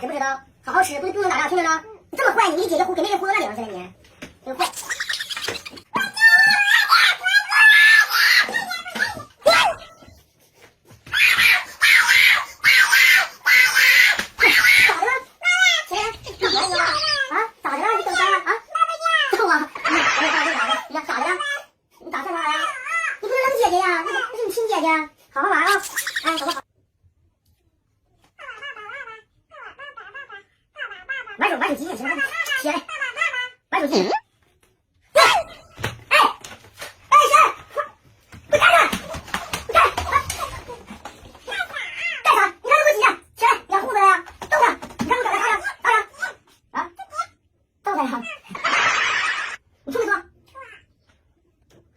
知不知道？好好吃，不能打架，听着呢。你这么坏，你姐姐给妹妹忽悠那里了，现在你真坏。好好玩啊！哎，走吧。玩手机也行，起来，玩手机。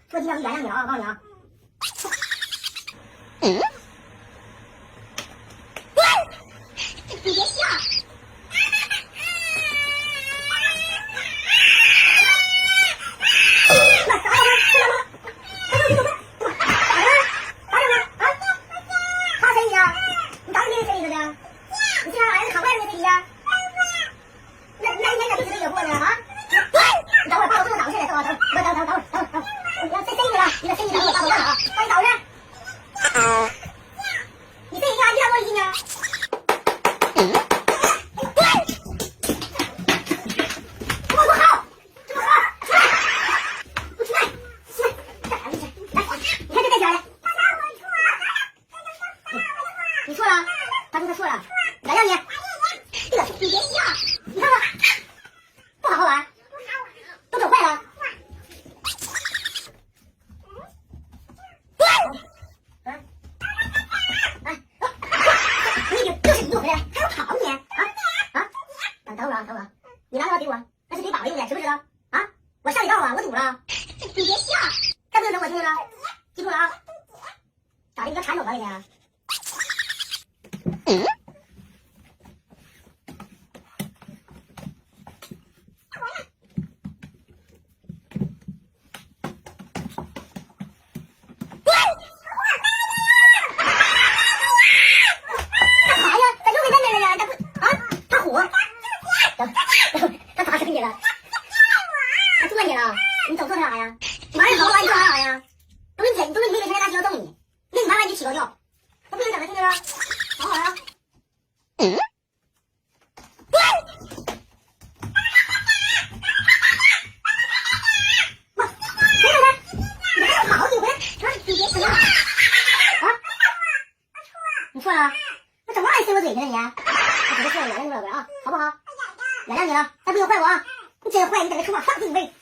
做鸡要原谅你了啊！我告诉你啊。你别笑。他谁呀？你当兵谁的呢？你竟然儿子扛外面谁的？那一天咋就知道惹祸呢啊？你等会儿把我这个挡下来，等会儿。你要谁的了？你的谁的？我把我干了啊！把你挡着。你这一下一下多一斤呢？你错了，他说他错了，原谅你。你别笑，你看看，不好好玩，都整坏了。你又回来了，还要跑你啊！等会儿，你拿刀给我，那是给宝宝用的，知不知道？啊，我上你道啊，我赌了。你别笑，再不能整我听着了，记住了啊！咋的，你个馋狗吧你？他咋整你了？他做你了？你走错他啥呀？你玩儿好玩，你做啥呀？都是你妹妹天天拿鸡要揍你，那你玩完你起高调，那不能整了，听着了？好好啊！你错了，那整嘛还塞我嘴去了你？我只是错了，原谅你老哥啊，好不好？原谅你了，再不许坏我啊！你真坏，你在这出马放自己妹。